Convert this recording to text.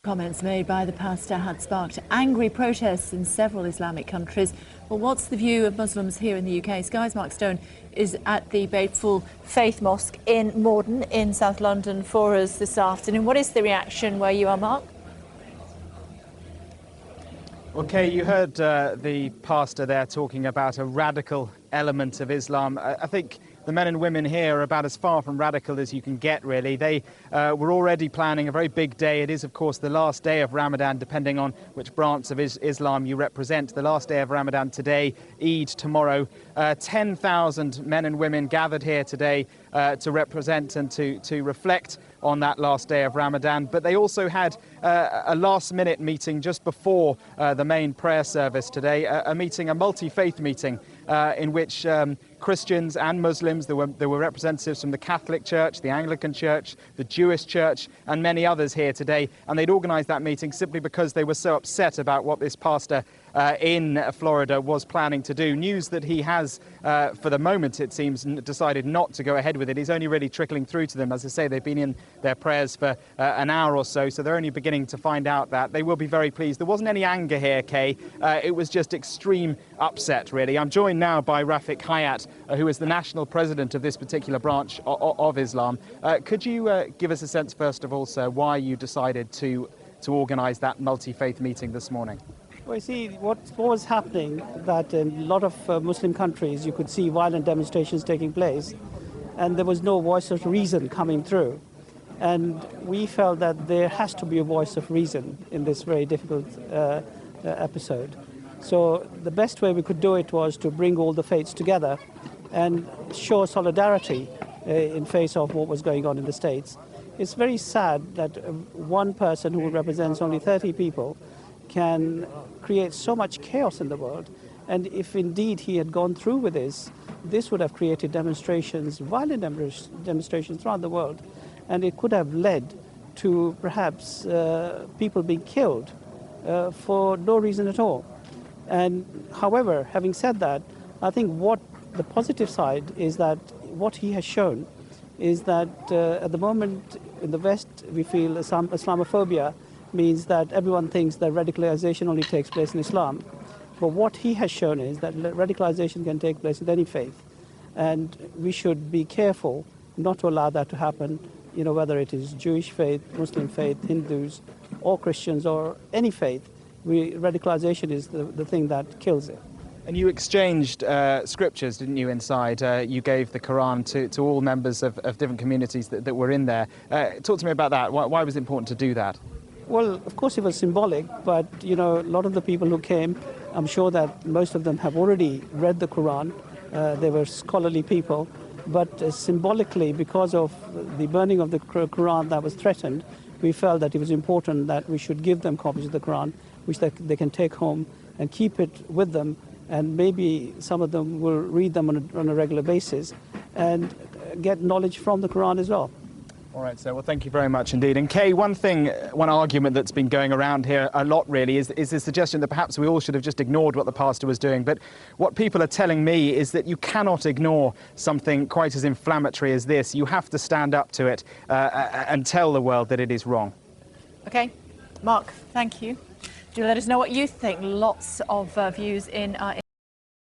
Comments made by the pastor had sparked angry protests in several Islamic countries. Well, what's the view of Muslims here in the UK? Sky's Mark Stone is at the Faithful Faith Mosque in Morden in South London for us this afternoon. What is the reaction where you are, Mark? Okay, you heard the pastor there talking about a radical element of Islam. I think the men and women here are about as far from radical as you can get, really. They were already planning a very big day. It is, of course, the last day of Ramadan, depending on which branch of Islam you represent. The last day of Ramadan today, Eid tomorrow. 10,000 men and women gathered here today to represent and to reflect on that last day of Ramadan. But they also had a last-minute meeting just before the main prayer service today, a multi-faith meeting in which Christians and Muslims, there were representatives from the Catholic Church, the Anglican Church, the Jewish Church, and many others here today. And they'd organised that meeting simply because they were so upset about what this pastor in Florida was planning to do. News that he has, for the moment, it seems, decided not to go ahead with it. He's only really trickling through to them. As I say, they've been in their prayers for an hour or so they're only beginning to find out that. They will be very pleased. There wasn't any anger here, Kay. It was just extreme upset, really. I'm joined now by Rafiq Hayat, who is the national president of this particular branch of Islam. Could you give us a sense, first of all, sir, why you decided to organise that multi-faith meeting this morning? Well, you see, what was happening, that in a lot of Muslim countries you could see violent demonstrations taking place, and there was no voice of reason coming through. And we felt that there has to be a voice of reason in this very difficult episode. So the best way we could do it was to bring all the faiths together and show solidarity in face of what was going on in the States. It's very sad that one person who represents only 30 people can create so much chaos in the world. And if indeed he had gone through with this would have created demonstrations, violent demonstrations throughout the world. And it could have led to perhaps people being killed for no reason at all. And however, having said that, I think what the positive side is that what he has shown is that at the moment in the West we feel Islamophobia means that everyone thinks that radicalization only takes place in Islam. But what he has shown is that radicalization can take place in any faith. And we should be careful not to allow that to happen, whether it is Jewish faith, Muslim faith, Hindus, or Christians, or any faith. Radicalization is the thing that kills it. And you exchanged scriptures, didn't you, inside? You gave the Quran to all members of different communities that were in there. Talk to me about that. Why was it important to do that? Well, of course it was symbolic, but, a lot of the people who came, I'm sure that most of them have already read the Quran. They were scholarly people. But symbolically, because of the burning of the Quran that was threatened, we felt that it was important that we should give them copies of the Quran, which they can take home and keep it with them. And maybe some of them will read them on a regular basis and get knowledge from the Quran as well. All right, sir. Well, thank you very much indeed. And Kay, one argument that's been going around here a lot really is the suggestion that perhaps we all should have just ignored what the pastor was doing. But what people are telling me is that you cannot ignore something quite as inflammatory as this. You have to stand up to it and tell the world that it is wrong. OK. Mark, thank you. Do let us know what you think. Lots of views in our